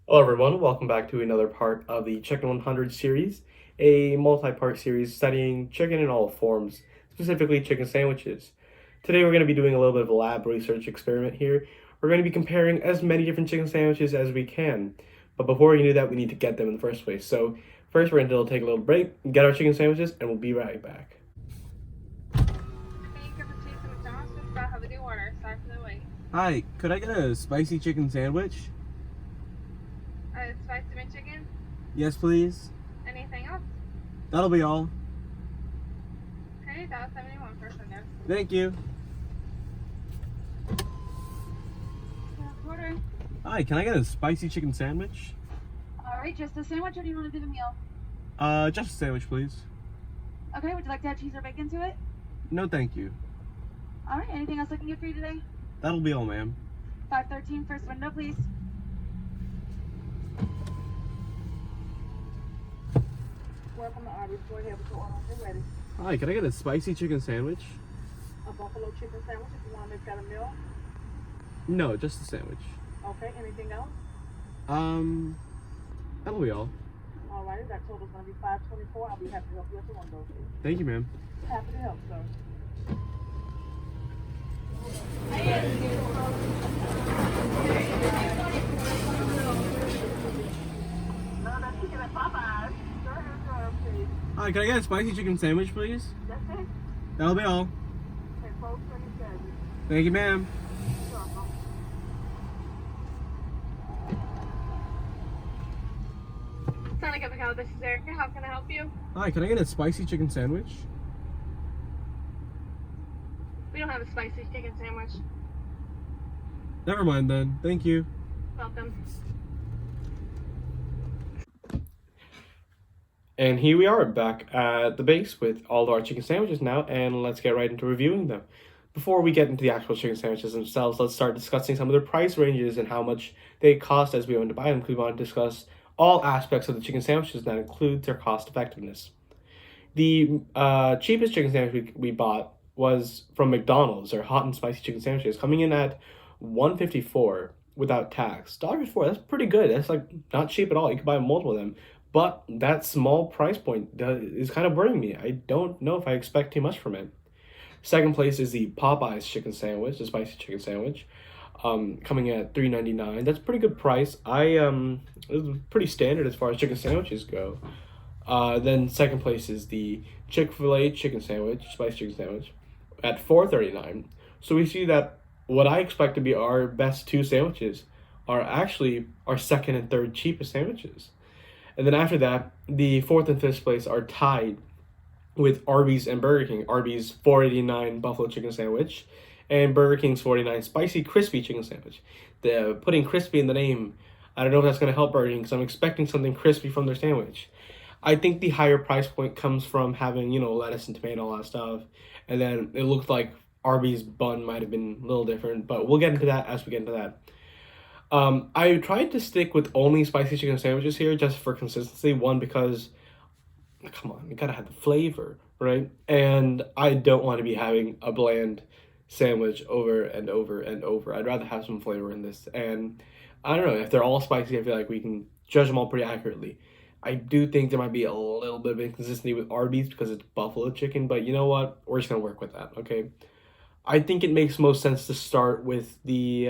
Hello everyone, welcome back to another part of the Chicken 100 series, a multi-part series studying chicken in all forms, specifically chicken sandwiches. Today we're going to be doing a little bit of a lab research experiment here. We're going to be comparing as many different chicken sandwiches as we can, but before we can do that we need to get them in the first place. So first we're going to take a little break, get our chicken sandwiches, and we'll be right back. Thank you for choosing McDonald's. Just about have a new order. Sorry for the wait. Hi, could I get a spicy chicken sandwich? Spicy McChicken. Yes, please. Anything else? That'll be all. Okay, that was 71 person there. Thank you. Order. Hi, can I get a spicy chicken sandwich? Alright, just a sandwich or do you want to do the meal? Just a sandwich, please. Okay, would you like to add cheese or bacon to it? No, thank you. Alright, anything else I can get for you today? That'll be all, ma'am. 513, first window, please. Welcome to Arby's. Go ahead with your order. We're ready. Hi, can I get a spicy chicken sandwich? A buffalo chicken sandwich if you want to make that a meal. No, just a sandwich. Okay, anything else? That'll be all. Alrighty, that total's going to be $524. I'll be happy to help you with the one of those. Thank you, ma'am. Happy to help, sir. No, that's chicken at Popeyes. Go ahead, sir, please. Hi, can I get a spicy chicken sandwich, please? That's it. That'll be all. Okay, folks, ready to serve you. Thank you, ma'am. Sound like McDonald's. This is Erica. How can I help you? Hi, can I get a spicy chicken sandwich? We don't have a spicy chicken sandwich. Never mind then. Thank you. Welcome. And here we are back at the base with all of our chicken sandwiches now, and let's get right into reviewing them. Before we get into the actual chicken sandwiches themselves, let's start discussing some of their price ranges and how much they cost as we went to buy them, because we want to discuss all aspects of the chicken sandwiches that include their cost effectiveness. The cheapest chicken sandwich we bought was from McDonald's, their hot and spicy chicken sandwiches, coming in at $1.54 without tax. $1.54, that's pretty good. That's like not cheap at all. You can buy multiple of them. But that small price point is kind of worrying me. I don't know if I expect too much from it. Second place is the Popeyes chicken sandwich, the spicy chicken sandwich, coming at $3.99. That's a pretty good price. It's pretty standard as far as chicken sandwiches go. Then second place is the ChickfilA chicken sandwich, spicy chicken sandwich, at $4.39. So we see that what I expect to be our best two sandwiches are actually our second and third cheapest sandwiches. And then after that, the fourth and fifth place are tied with Arby's and Burger King. Arby's $4.89 buffalo chicken sandwich and Burger King's $4.89 spicy crispy chicken sandwich. The putting crispy in the name, I don't know if that's going to help Burger King because I'm expecting something crispy from their sandwich. I think the higher price point comes from having, lettuce and tomato, all that stuff. And then it looked like Arby's bun might have been a little different, but we'll get into that as we get into that. I tried to stick with only spicy chicken sandwiches here just for consistency. One, because, come on, you gotta have the flavor, right? And I don't want to be having a bland sandwich over and over and over. I'd rather have some flavor in this. And I don't know, if they're all spicy, I feel like we can judge them all pretty accurately. I do think there might be a little bit of inconsistency with Arby's because it's buffalo chicken, but you know what? We're just gonna work with that, okay? I think it makes most sense to start with the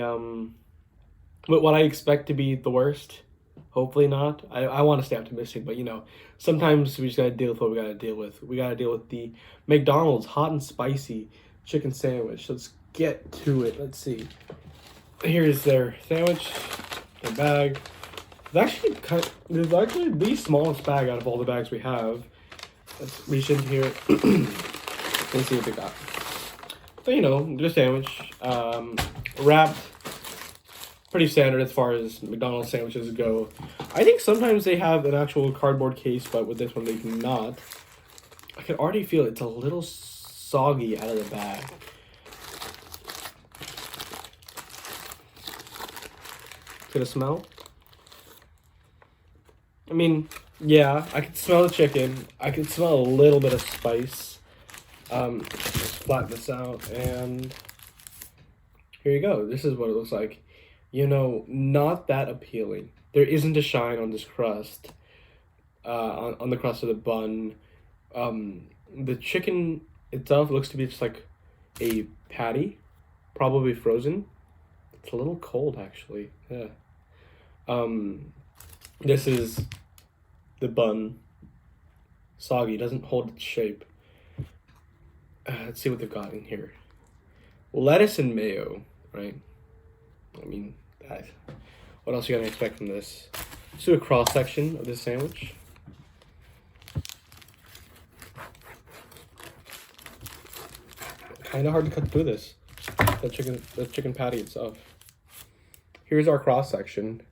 with what I expect to be the worst. Hopefully not. I want to stay optimistic, but sometimes we just gotta deal with what we gotta deal with. We gotta deal with the McDonald's hot and spicy chicken sandwich. Let's get to it. Let's see. Here's their sandwich, their bag. There's actually the smallest bag out of all the bags we have. Let's reach into here and see what they got. So, their sandwich, wrapped, pretty standard as far as McDonald's sandwiches go. I think sometimes they have an actual cardboard case, but with this one they do not. I can already feel it's a little soggy out of the bag. Get a smell? I mean, yeah, I can smell the chicken. I can smell a little bit of spice. Let's flatten this out, and here you go. This is what it looks like. Not that appealing. there isn't a shine on this crust, on the crust of the bun. The chicken itself looks to be just like a patty, probably frozen. It's a little cold actually. Yeah. This is the bun. Soggy, doesn't hold its shape. Let's see what they've got in here. Lettuce and mayo, right? I mean, that. What else are you gonna expect from this? Let's do a cross section of this sandwich. Kind of hard to cut through this. The chicken patty itself. Here's our cross section.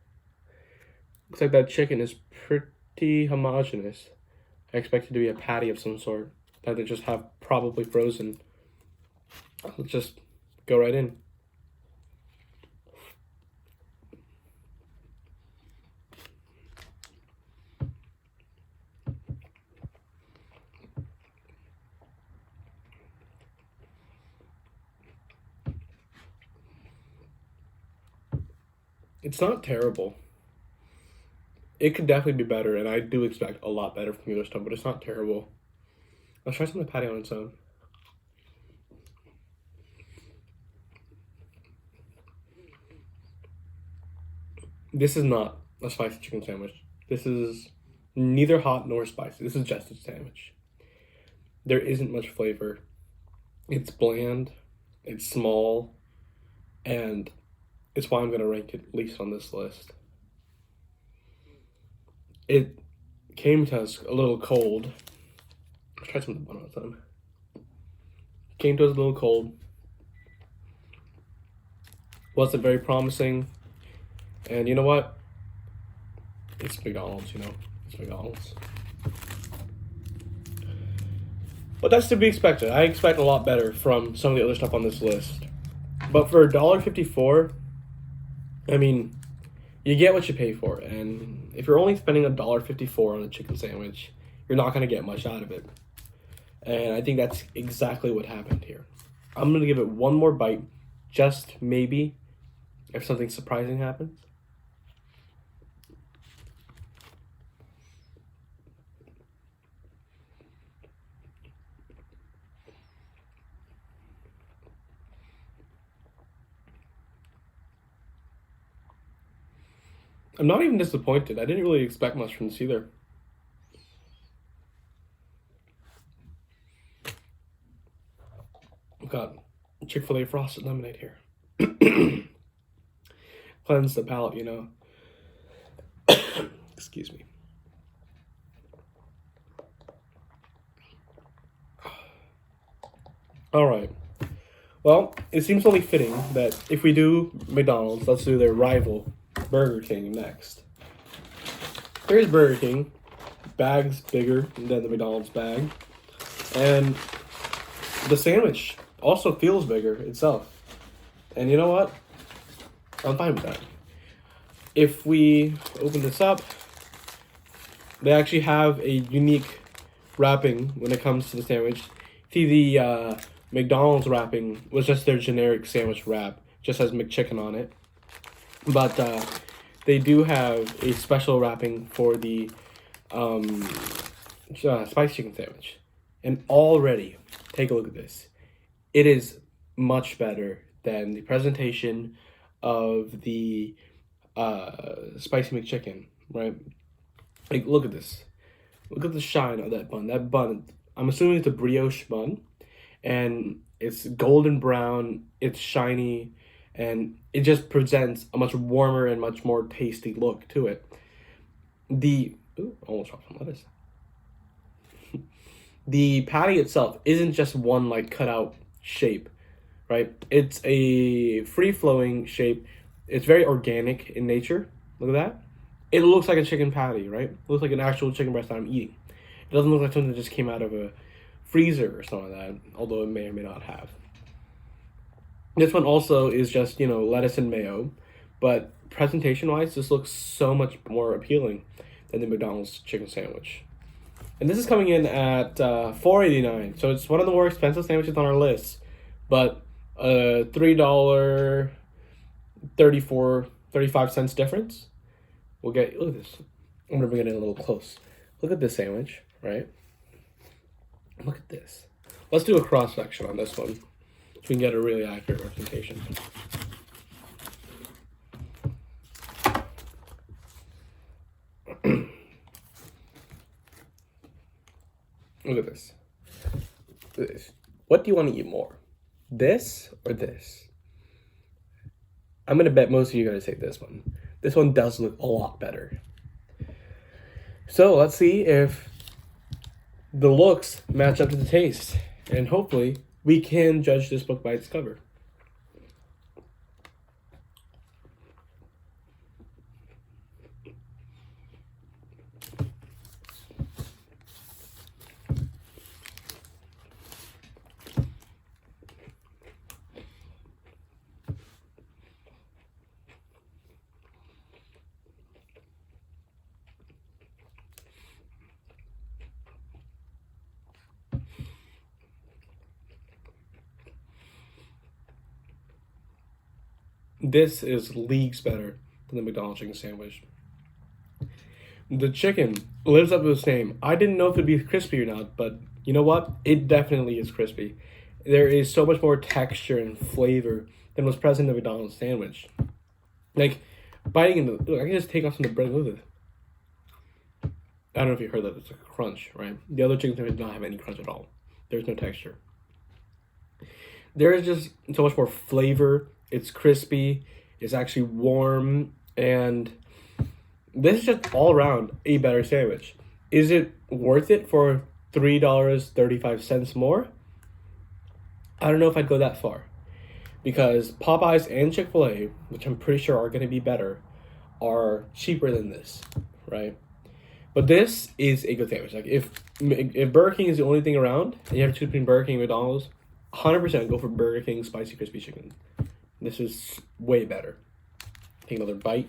Looks like that chicken is pretty homogeneous. I expect it to be a patty of some sort that they just have probably frozen. Let's just go right in. It's not terrible. It could definitely be better, and I do expect a lot better from the other stuff, but it's not terrible. Let's try some of the patty on its own. This is not a spicy chicken sandwich. This is neither hot nor spicy. This is just a sandwich. There isn't much flavor. It's bland, it's small, and it's why I'm going to rank it least on this list. It came to us a little cold. Let's try some of the bun on its own. Came to us a little cold. Wasn't very promising. And you know what? It's McDonald's, you know. It's McDonald's. But that's to be expected. I expect a lot better from some of the other stuff on this list. But for $1.54, I mean, you get what you pay for. And if you're only spending $1.54 on a chicken sandwich, you're not going to get much out of it. And I think that's exactly what happened here. I'm going to give it one more bite, just maybe, if something surprising happens. I'm not even disappointed. I didn't really expect much from this either. I've got Chick-fil-A frosted lemonade here. Cleanse the palate, you know. Excuse me. Alright. Well, it seems only fitting that if we do McDonald's, let's do their rival, Burger King, next. Here's Burger King. Bag's bigger than the McDonald's bag. And the sandwich also feels bigger itself. And you know what? I'm fine with that. If we open this up, they actually have a unique wrapping when it comes to the sandwich. See, the McDonald's wrapping was just their generic sandwich wrap, just has McChicken on it. But they do have a special wrapping for the spicy chicken sandwich. And already, take a look at this. It is much better than the presentation of the spicy McChicken, right? Like, look at this. Look at the shine of that bun. That bun, I'm assuming it's a brioche bun. And it's golden brown, it's shiny, and it just presents a much warmer and much more tasty look to it. Almost dropped some lettuce. The patty itself isn't just one like cutout shape, right? It's a free-flowing shape. It's very organic in nature. Look at that. It looks like a chicken patty, right? It looks like an actual chicken breast that I'm eating. It doesn't look like something that just came out of a freezer or something like that, although it may or may not have. This one also is just, lettuce and mayo, but presentation-wise, this looks so much more appealing than the McDonald's chicken sandwich. And this is coming in at $4.89, so it's one of the more expensive sandwiches on our list, but $3.35 difference Look at this. I'm gonna bring it in a little close. Look at this sandwich, right? Look at this. Let's do a cross section on this one, so we can get a really accurate representation. Look at this. Look at this. What do you want to eat more? This or this? I'm gonna bet most of you are gonna say this one. This one does look a lot better. So let's see if the looks match up to the taste, and hopefully we can judge this book by its cover. This is leagues better than the McDonald's chicken sandwich. The chicken lives up to its name. I didn't know if it'd be crispy or not, but you know what? It definitely is crispy. There is so much more texture and flavor than was present in the McDonald's sandwich. Like, biting into, look, I can just take off some of the bread with it. I don't know if you heard that. It's a crunch, right? The other chicken sandwich did not have any crunch at all. There's no texture. There is just so much more flavor. It's crispy, it's actually warm, and this is just all around a better sandwich. Is it worth it for $3.35 more? I don't know if I'd go that far, because Popeyes and Chick-fil-A, which I'm pretty sure are going to be better, are cheaper than this, right? But this is a good sandwich. Like, if Burger King is the only thing around, and you have to choose between Burger King and McDonald's, 100% go for Burger King spicy crispy chicken. This is way better. Take another bite.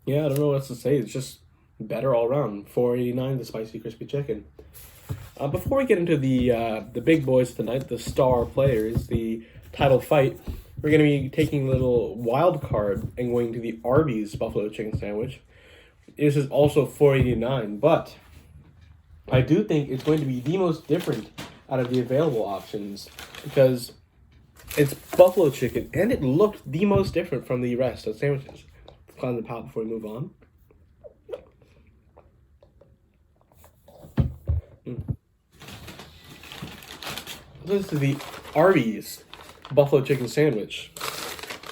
Yeah, I don't know what else to say. It's just better all around. $4.89 the spicy crispy chicken. Before we get into the big boys tonight, the star players, the title fight, we're going to be taking a little wild card and going to the Arby's buffalo chicken sandwich. This is also $4.89, but I do think it's going to be the most different out of the available options because it's buffalo chicken and it looked the most different from the rest of the sandwiches. Let's cleanse the palate before we move on. This is the Arby's buffalo chicken sandwich,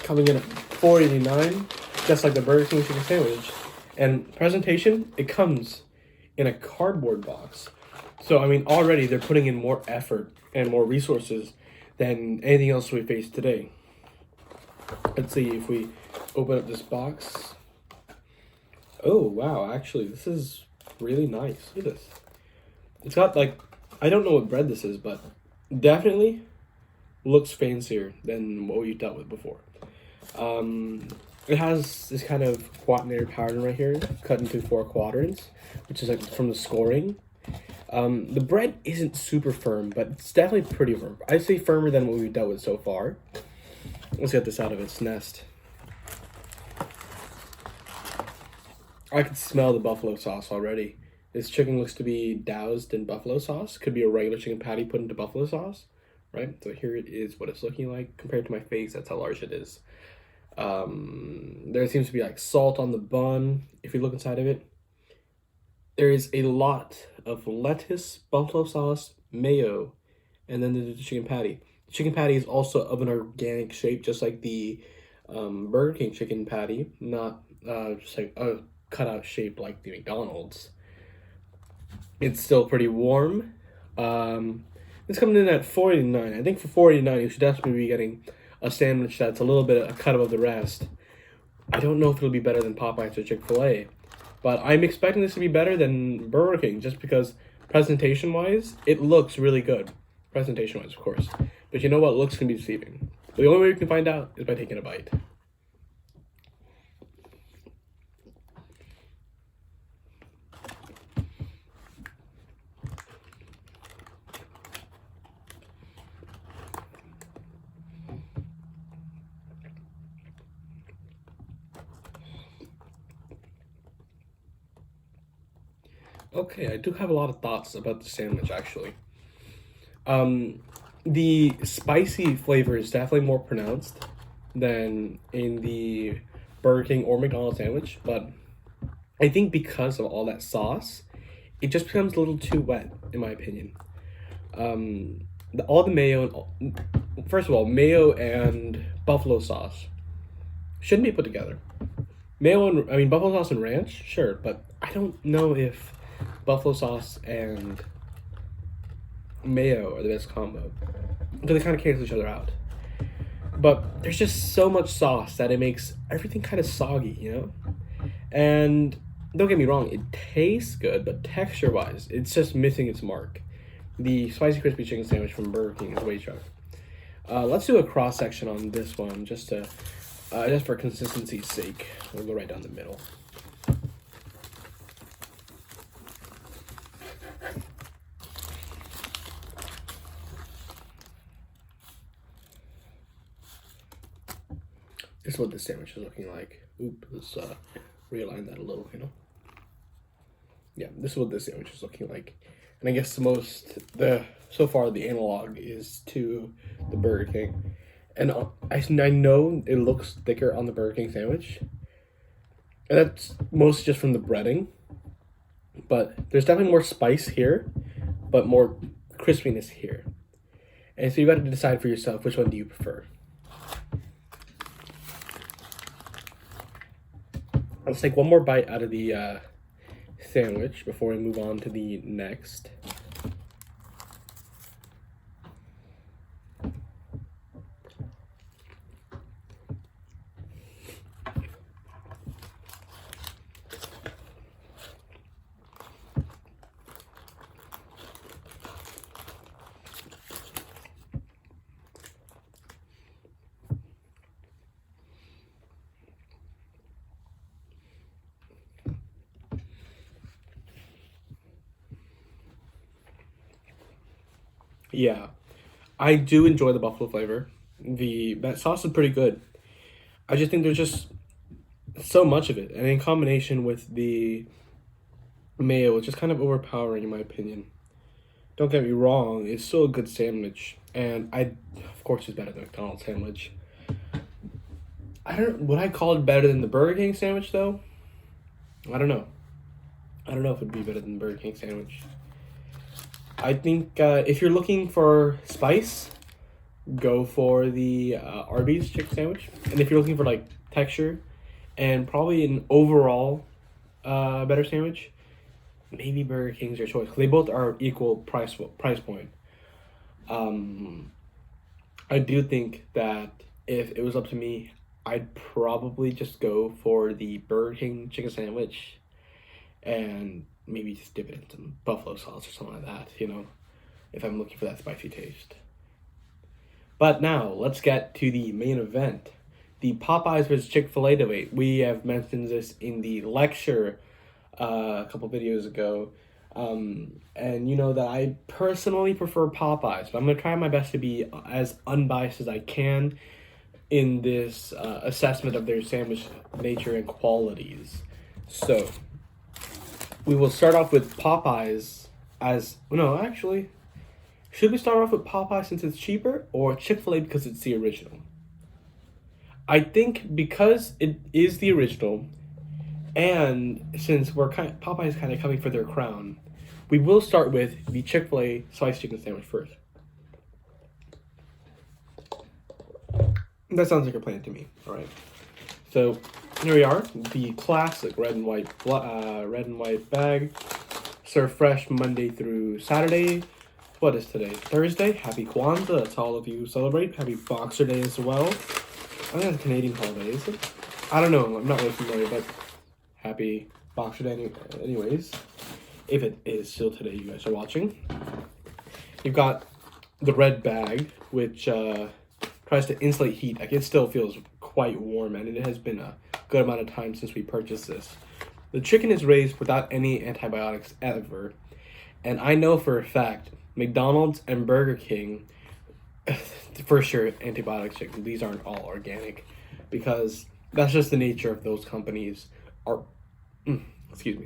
coming in at $4.89, just like the Burger King chicken sandwich. And presentation, it comes in a cardboard box. So I mean, already they're putting in more effort and more resources than anything else we face today. Let's see if we open up this box. Oh wow, actually this is really nice. Look at this. It's got like, I don't know what bread this is, but definitely looks fancier than what we've dealt with before. It has this kind of quaternary pattern right here, cut into 4 quadrants, which is like from the scoring. The bread isn't super firm, but it's definitely pretty firm. I'd say firmer than what we've dealt with so far. Let's get this out of its nest. I can smell the buffalo sauce already. This chicken looks to be doused in buffalo sauce. Could be a regular chicken patty put into buffalo sauce, right? So here it is what it's looking like. Compared to my face, that's how large it is. There seems to be like salt on the bun. If you look inside of it, there is a lot of lettuce, buffalo sauce, mayo, and then the chicken patty. The chicken patty is also of an organic shape, just like the Burger King chicken patty, not just like a cutout shape like the McDonald's. It's still pretty warm. It's coming in at $4.89. I think for $4.89, you should definitely be getting a sandwich that's a little bit a cut above the rest. I don't know if it'll be better than Popeyes or Chick-fil-A, but I'm expecting this to be better than Burger King just because presentation-wise, it looks really good. presentation-wise, of course. But you know what? Looks can be deceiving. But the only way you can find out is by taking a bite. Okay, I do have a lot of thoughts about the sandwich, actually. The spicy flavor is definitely more pronounced than in the Burger King or McDonald's sandwich, but I think because of all that sauce, it just becomes a little too wet, in my opinion. All the mayo, first of all, mayo and buffalo sauce shouldn't be put together. Buffalo sauce and ranch, sure, but I don't know if buffalo sauce and mayo are the best combo, because they kind of cancel each other out. But there's just so much sauce that it makes everything kind of soggy, you know? And don't get me wrong, it tastes good, but texture-wise, it's just missing its mark. The spicy crispy chicken sandwich from Burger King is way sharp. Let's do a cross-section on this one, just for consistency's sake. We'll go right down the middle. This is what the sandwich is looking like. Oop, let's realign that a little, you know? Yeah, this is what this sandwich is looking like. And I guess so far the analog is to the Burger King. And I know it looks thicker on the Burger King sandwich. And that's mostly just from the breading. But there's definitely more spice here, but more crispiness here. And so you got to decide for yourself, which one do you prefer? Let's take one more bite out of the sandwich before we move on to the next. Yeah, I do enjoy the buffalo flavor. That sauce is pretty good. I just think there's just so much of it, and in combination with the mayo, it's just kind of overpowering in my opinion. Don't get me wrong, it's still a good sandwich, and of course it's better than the McDonald's sandwich. Would I call it better than the Burger King sandwich though? I don't know. I don't know if it'd be better than the Burger King sandwich. I think if you're looking for spice, go for the Arby's chicken sandwich. And if you're looking for like texture and probably an overall better sandwich, maybe Burger King's your choice. They both are equal price point. I do think that if it was up to me, I'd probably just go for the Burger King chicken sandwich and maybe just dip it in some buffalo sauce or something like that, you know, if I'm looking for that spicy taste. But now, let's get to the main event. The Popeyes vs. Chick-fil-A debate. We have mentioned this in the lecture a couple videos ago. And you know that I personally prefer Popeyes, but I'm going to try my best to be as unbiased as I can in this assessment of their sandwich nature and qualities. So, we will start off with Popeyes should we start off with Popeyes since it's cheaper, or Chick-fil-A because it's the original? I think because it is the original, and since Popeyes kind of coming for their crown, we will start with the Chick-fil-A sliced chicken sandwich first. That sounds like a plan to me. All right. So here we are, the classic red and white bag, served fresh Monday through Saturday. What is today? Thursday. Happy Kwanzaa. That's all of you celebrate. Happy Boxer Day as well. I think that's a Canadian holiday, is it? I don't know. I'm not really familiar, but happy Boxer Day anyways. If it is still today you guys are watching. You've got the red bag, which tries to insulate heat. Like, it still feels quite warm, and it has been a good amount of time since we purchased this. The chicken is raised without any antibiotics ever, and I know for a fact McDonald's and Burger King, for sure, antibiotic chicken. These aren't all organic, because that's just the nature of those companies. Excuse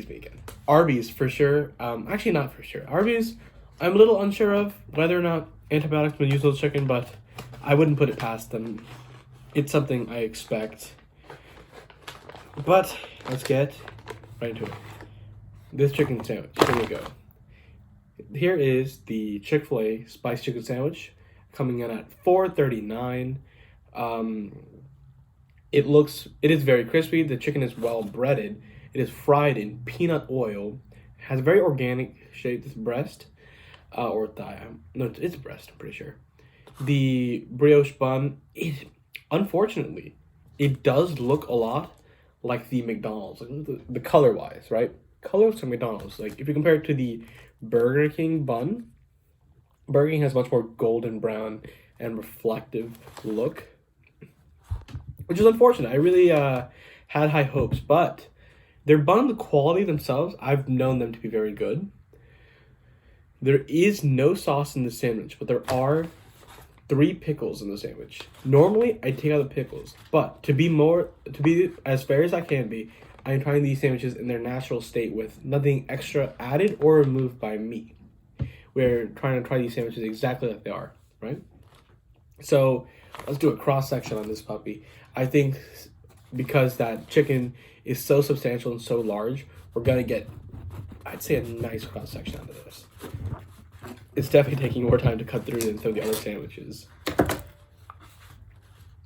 me again. Arby's, for sure. Actually, not for sure. Arby's, I'm a little unsure of whether or not antibiotics been used on chicken, but I wouldn't put it past them. It's something I expect. But let's get right into it. This chicken sandwich. Here we go. Here is the Chick-fil-A spicy chicken sandwich, coming in at $4.39. It is very crispy. The chicken is well breaded. It is fried in peanut oil. Has a very organic shaped breast, or thigh. No, it's breast, I'm pretty sure. The brioche bun, unfortunately, it does look a lot like the McDonald's, like the color wise, right? Colors from McDonald's. Like, if you compare it to the Burger King bun, Burger King has much more golden brown and reflective look, which is unfortunate. I really had high hopes, but their bun, the quality themselves, I've known them to be very good. There is no sauce in the sandwich, but there are 3 pickles in the sandwich. Normally, I take out the pickles, but to be as fair as I can be, I'm trying these sandwiches in their natural state with nothing extra added or removed by me. We're trying to try these sandwiches exactly like they are, right? So let's do a cross section on this puppy. I think because that chicken is so substantial and so large, we're gonna get, I'd say, a nice cross section out of this. It's definitely taking more time to cut through than some of the other sandwiches.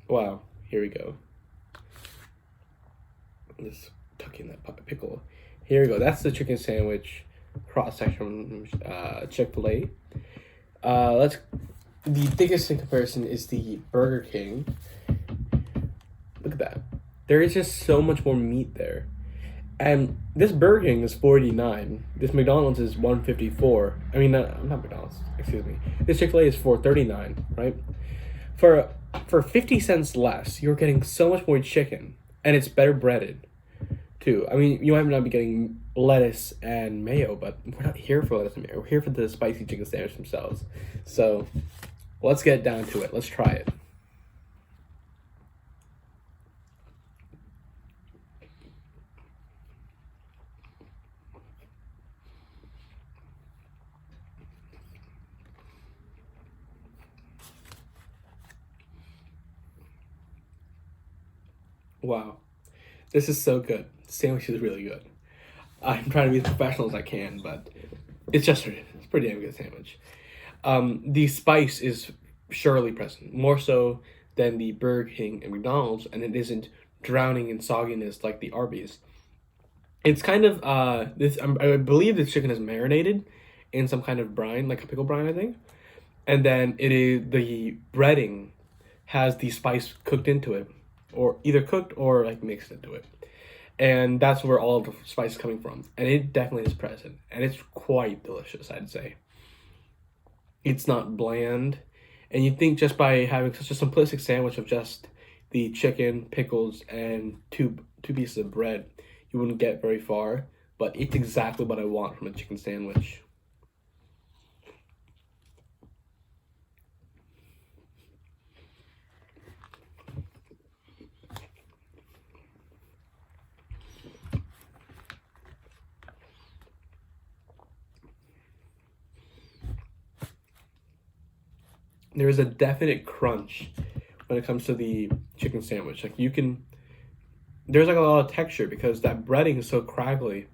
Wow, here we go. Just tuck in that pickle. Here we go. That's the chicken sandwich cross section from Chick-fil-A. The biggest in comparison is the Burger King. Look at that. There is just so much more meat there. And this Burger King is $4.89. This McDonald's is $1.54. I mean, not McDonald's. Excuse me. This Chick-fil-A is $4.39, right? For 50 cents less, you're getting so much more chicken, and it's better breaded, too. I mean, you might not be getting lettuce and mayo, but we're not here for lettuce and mayo. We're here for the spicy chicken sandwich themselves. So let's get down to it. Let's try it. Wow, this is so good. The sandwich is really good. I'm trying to be as professional as I can, but it's pretty damn good sandwich. The spice is surely present, more so than the Burger King and McDonald's, and it isn't drowning in sogginess like the Arby's. It's kind of I believe this chicken is marinated in some kind of brine, like a pickle brine, I think, and then the breading has the spice cooked into it, or either cooked or like mixed into it. And that's where all the spice is coming from. And it definitely is present. And it's quite delicious, I'd say. It's not bland. And you'd think just by having such a simplistic sandwich of just the chicken, pickles, and two pieces of bread, you wouldn't get very far. But it's exactly what I want from a chicken sandwich. There is a definite crunch when it comes to the chicken sandwich. Like, there's like a lot of texture because that breading is so crackly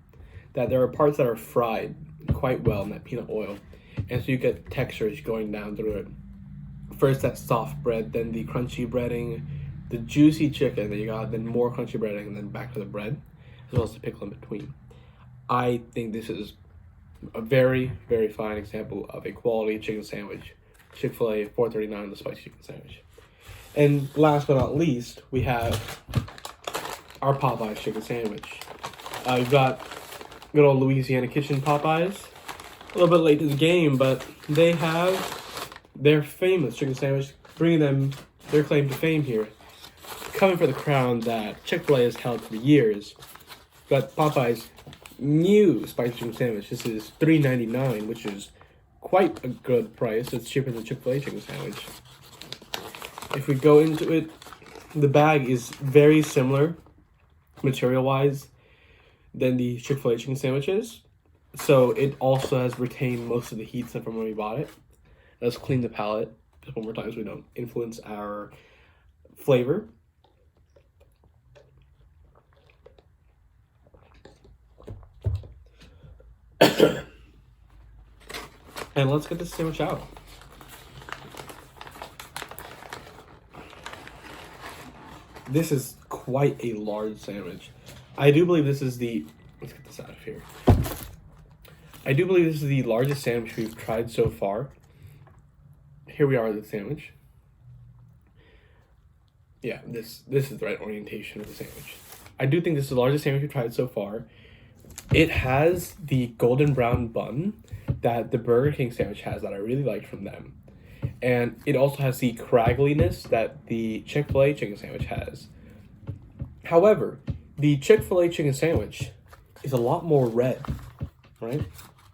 that there are parts that are fried quite well in that peanut oil. And so you get textures going down through it. First that soft bread, then the crunchy breading, the juicy chicken that you got, then more crunchy breading, and then back to the bread, as well as the pickle in between. I think this is a very, very fine example of a quality chicken sandwich. Chick-fil-A, $4.39, the spicy chicken sandwich. And last but not least, we have our Popeyes chicken sandwich. You've got good old Louisiana Kitchen Popeyes. a little bit late to the game, but they have their famous chicken sandwich, bringing them their claim to fame here, coming for the crown that Chick-fil-A has held for years. Got Popeyes' new spicy chicken sandwich. This is $3.99, which is quite a good price. It's cheaper than Chick-fil-A chicken sandwich. If we go into it, the bag is very similar, material-wise, than the Chick-fil-A chicken sandwiches. So it also has retained most of the heat from when we bought it. Let's clean the palate just one more time so we don't influence our flavor. And let's get this sandwich out. This is quite a large sandwich. I do believe this is the... Let's get this out of here. I do believe this is the largest sandwich we've tried so far. Here we are with the sandwich. Yeah, this is the right orientation of the sandwich. I do think this is the largest sandwich we've tried so far. It has the golden brown bun that the Burger King sandwich has that I really liked from them. And it also has the craggliness that the Chick-fil-A chicken sandwich has. However, the Chick-fil-A chicken sandwich is a lot more red, right?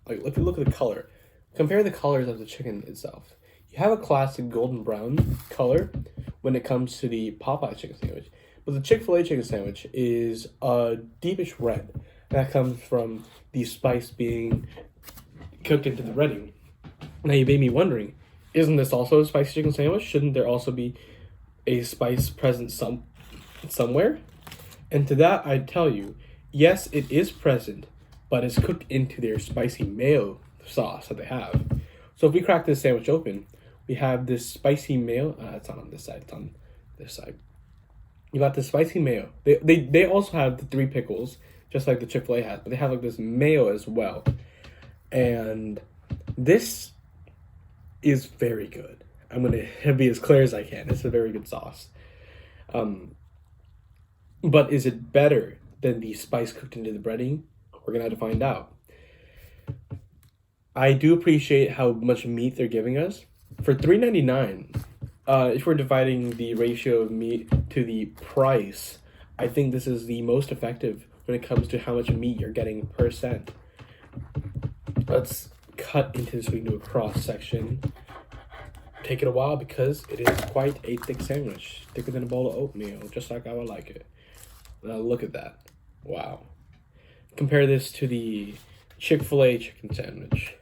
Like, if you look at the color, compare the colors of the chicken itself. You have a classic golden brown color when it comes to the Popeyes chicken sandwich. But the Chick-fil-A chicken sandwich is a deepish red. That comes from the spice being cooked into the breading. Now you made me wondering, isn't this also a spicy chicken sandwich? Shouldn't there also be a spice present somewhere? And to that, I'd tell you, yes, it is present, but it's cooked into their spicy mayo sauce that they have. So if we crack this sandwich open, we have this spicy mayo. It's not on this side. It's on this side. You got the spicy mayo. They also have the 3 pickles, just like the Chick-fil-A has, but they have like this mayo as well. And this is very good. I'm gonna be as clear as I can. It's a very good sauce. But is it better than the spice cooked into the breading? We're gonna have to find out. I do appreciate how much meat they're giving us. For $3.99, if we're dividing the ratio of meat to the price, I think this is the most effective when it comes to how much meat you're getting per cent. Let's cut into this so we can do a cross section. Take it a while because it is quite a thick sandwich. Thicker than a bowl of oatmeal, just like I would like it. Now look at that. Wow. Compare this to the Chick-fil-A chicken sandwich.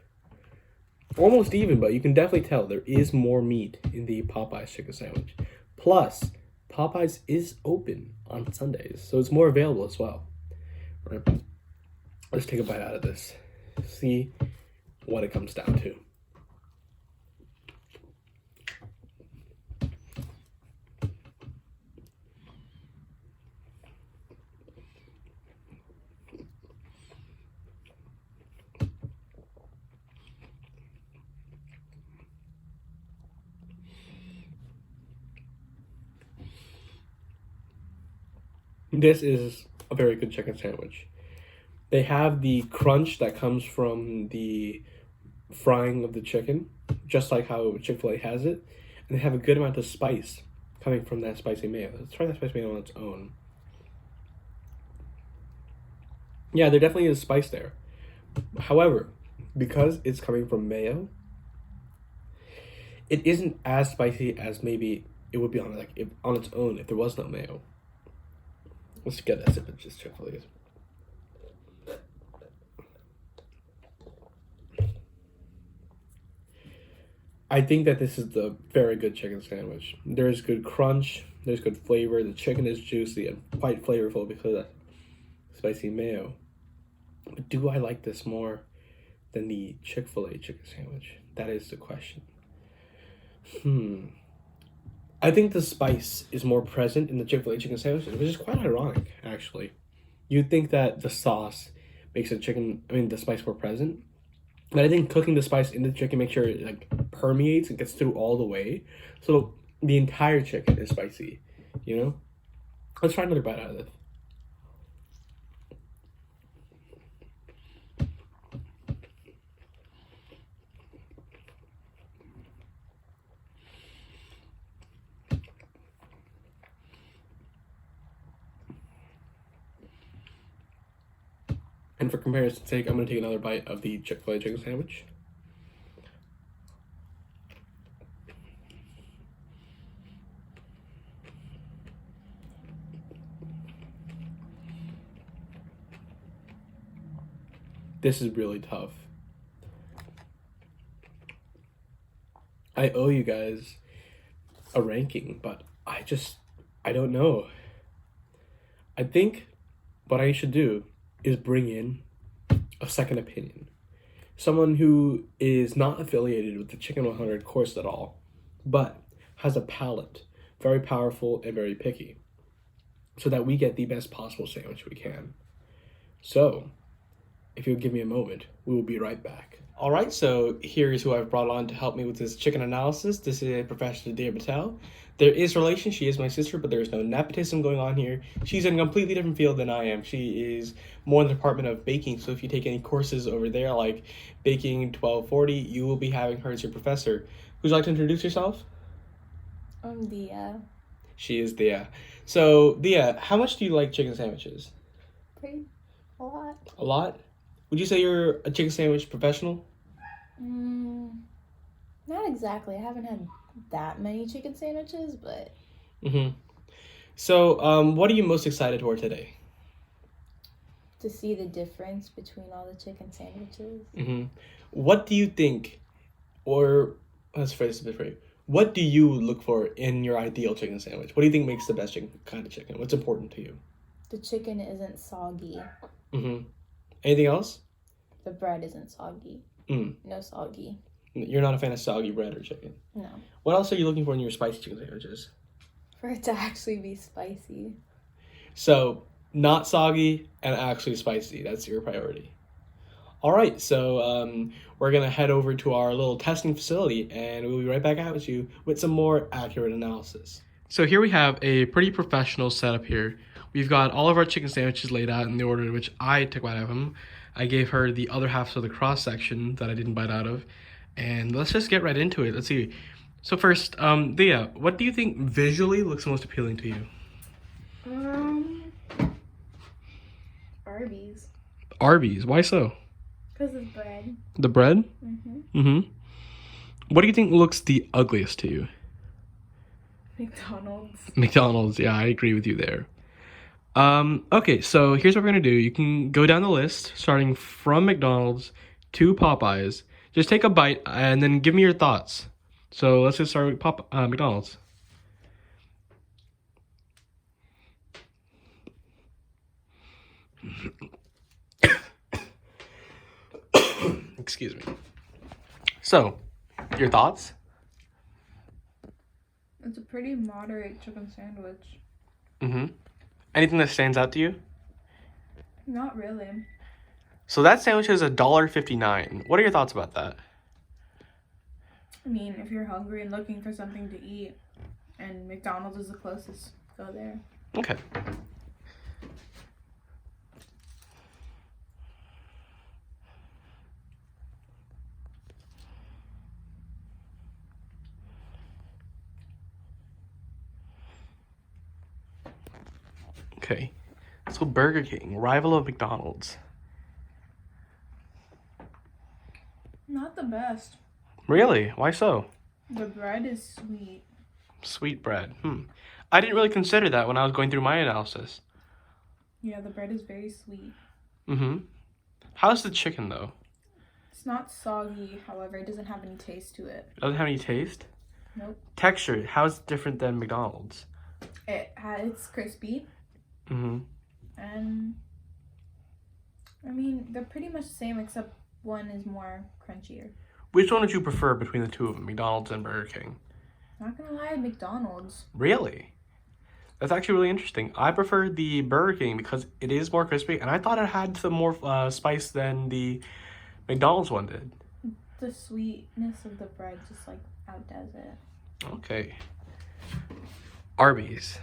Almost even, but you can definitely tell there is more meat in the Popeyes chicken sandwich. Plus, Popeyes is open on Sundays, so it's more available as well. All right. Let's take a bite out of this. See what it comes down to. This is a very good chicken sandwich. They have the crunch that comes from the frying of the chicken, just like how Chick-fil-A has it. And they have a good amount of spice coming from that spicy mayo. Let's try that spicy mayo on its own. Yeah, there definitely is spice there. However, because it's coming from mayo, it isn't as spicy as maybe it would be on on its own if there was no mayo. Let's get a sip of just Chick-fil-A. I think that this is the very good chicken sandwich. There is good crunch, there's good flavor, the chicken is juicy and quite flavorful because of that spicy mayo. But do I like this more than the Chick-fil-A chicken sandwich? That is the question. I think the spice is more present in the Chick-fil-A chicken sandwich, which is quite ironic, actually. You'd think that the sauce makes the spice more present. But I think cooking the spice in the chicken makes sure it permeates and gets through all the way. So the entire chicken is spicy, you know? Let's try another bite out of this. And for comparison's sake, I'm going to take another bite of the Chick-fil-A chicken sandwich. This is really tough. I owe you guys a ranking, but I don't know. I think what I should do is bring in a second opinion. Someone who is not affiliated with the Chicken 100 course at all, but has a palate, very powerful and very picky, so that we get the best possible sandwich we can. So, if you'll give me a moment, we will be right back. All right, so here's who I've brought on to help me with this chicken analysis. This is Professor Dia Patel. There is relation. She is my sister, but there is no nepotism going on here. She's in a completely different field than I am. She is more in the department of baking, so if you take any courses over there, like Baking 1240, you will be having her as your professor. Would you like to introduce yourself? I'm Dia. She is Dia. So, Dia, how much do you like chicken sandwiches? Pretty a lot. A lot? Would you say you're a chicken sandwich professional? Not exactly. I haven't had that many chicken sandwiches, but So, what are you most excited for today? to see the difference between all the chicken sandwiches. What do you think, or let's phrase it differently, what do you look for in your ideal chicken sandwich? What do you think makes the best kind of chicken? What's important to you? The chicken isn't soggy. Anything else? The bread isn't soggy. No soggy. You're not a fan of soggy bread or chicken? No. What else are you looking for in your spicy chicken sandwiches? For it to actually be spicy. So, not soggy and actually spicy. That's your priority. All right, so we're going to head over to our little testing facility, and we'll be right back out with you with some more accurate analysis. So here we have a pretty professional setup here. We've got all of our chicken sandwiches laid out in the order in which I took bite out of them. I gave her the other half of the cross-section that I didn't bite out of. And let's just get right into it. Let's see. So first, Dia, what do you think visually looks most appealing to you? Arby's. Arby's. Why so? Because of bread. The bread? What do you think looks the ugliest to you? McDonald's. McDonald's. Yeah, I agree with you there. Okay, so here's what we're gonna do. You can go down the list, starting from McDonald's to Popeyes. Just take a bite and then give me your thoughts. So let's just start with McDonald's. Excuse me. So, your thoughts? It's a pretty moderate chicken sandwich. Anything that stands out to you? Not really. So that sandwich is $1.59. What are your thoughts about that? I mean, if you're hungry and looking for something to eat, and McDonald's is the closest, go there. Okay. Okay. So Burger King, rival of McDonald's. Not the best. Really? Why so? The bread is sweet. Sweet bread. I didn't really consider that when I was going through my analysis. Yeah, the bread is very sweet. How's the chicken, though? It's not soggy, however, it doesn't have any taste to it. It doesn't have any taste? Nope. Texture, how's it different than McDonald's? It's crispy. And I mean, they're pretty much the same except one is more crunchier. Which one would you prefer between the two of them, McDonald's and Burger King? Not gonna lie, McDonald's. Really? That's actually really interesting. I prefer the Burger King because it is more crispy, and I thought it had some more spice than the McDonald's one did. The sweetness of the bread just like outdoes it. Okay. Arby's.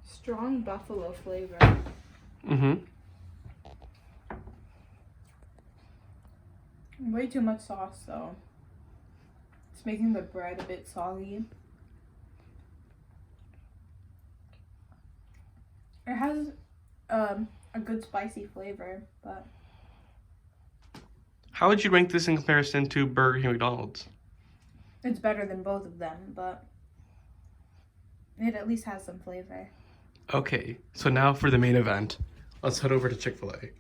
Strong buffalo flavor. Way too much sauce, though. It's making the bread a bit soggy. It has a good spicy flavor, but How would you rank this in comparison to Burger King and McDonald's? it's better than both of them, but it at least has some flavor. Okay, so now for the main event. Let's head over to Chick-fil-A.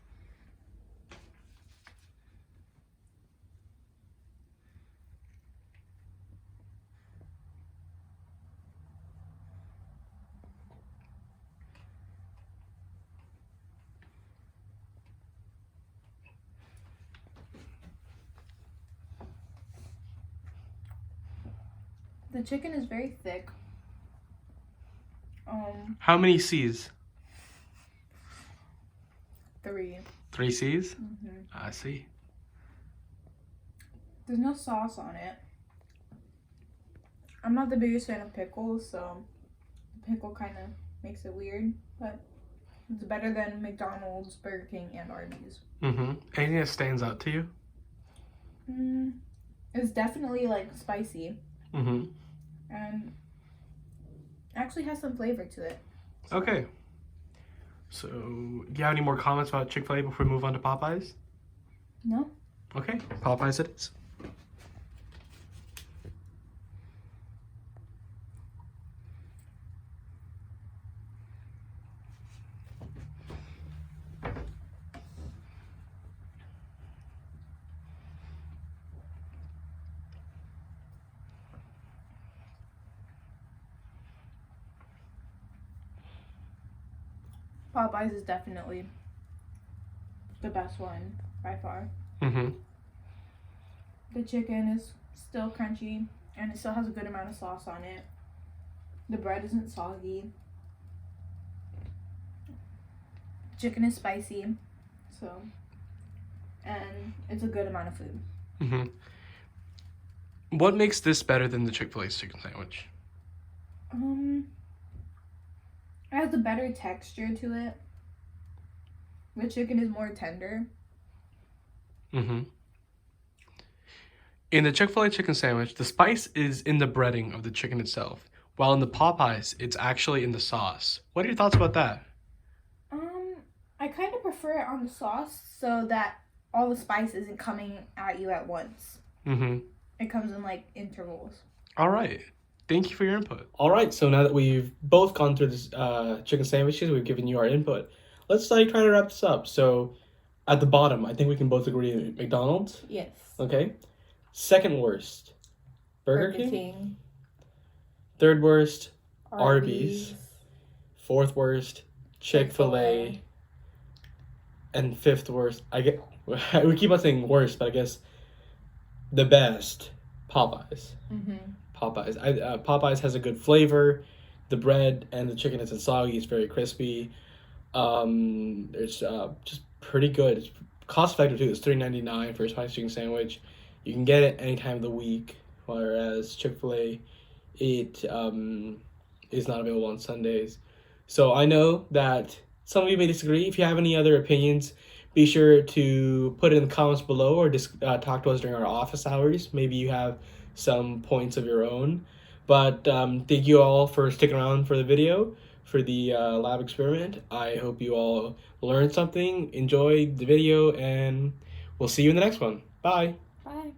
The chicken is very thick. How many C's? 3. 3 C's? Mm-hmm. I see. There's no sauce on it. I'm not the biggest fan of pickles, so the pickle kind of makes it weird, but it's better than McDonald's, Burger King, and Arby's. Mm-hmm. Anything that stands out to you? It's definitely like spicy Mm-hmm. and actually has some flavor to it. Okay. So, do you have any more comments about Chick-fil-A before we move on to Popeyes? No? Okay, Popeyes it is. Popeyes is definitely the best one by far. Mm-hmm. The chicken is still crunchy and it still has a good amount of sauce on it. The bread isn't soggy. Chicken is spicy, so, and it's a good amount of food. Mm-hmm. What makes this better than the Chick-fil-A's chicken sandwich? It has a better texture to it. The chicken is more tender. Mm-hmm. In the Chick-fil-A chicken sandwich, the spice is in the breading of the chicken itself, while in the Popeyes, it's actually in the sauce. What are your thoughts about that? I kind of prefer it on the sauce so that all the spice isn't coming at you at once. Mm-hmm. It comes in like intervals. All right. Thank you for your input. All right, so now that we've both gone through this chicken sandwiches, we've given you our input. Let's try to wrap this up. So, at the bottom, I think we can both agree McDonald's. Yes. Okay. Second worst, Burger King. King. Third worst, Arby's. Fourth worst, Chick-fil-A. And fifth worst, we keep on saying worst, but I guess the best, Popeyes. Mm-hmm. Popeyes. Popeyes has a good flavor. The bread and the chicken isn't soggy. It's very crispy. It's just pretty good. It's cost effective too. It's $3.99 for a spicy chicken sandwich. You can get it any time of the week. Whereas Chick-fil-A, it is not available on Sundays. So I know that some of you may disagree. If you have any other opinions, be sure to put it in the comments below or just talk to us during our office hours. Maybe you have some points of your own. But thank you all for sticking around for the video, for the lab experiment. I hope you all learned something, enjoyed the video, and we'll see you in the next one. Bye. Bye.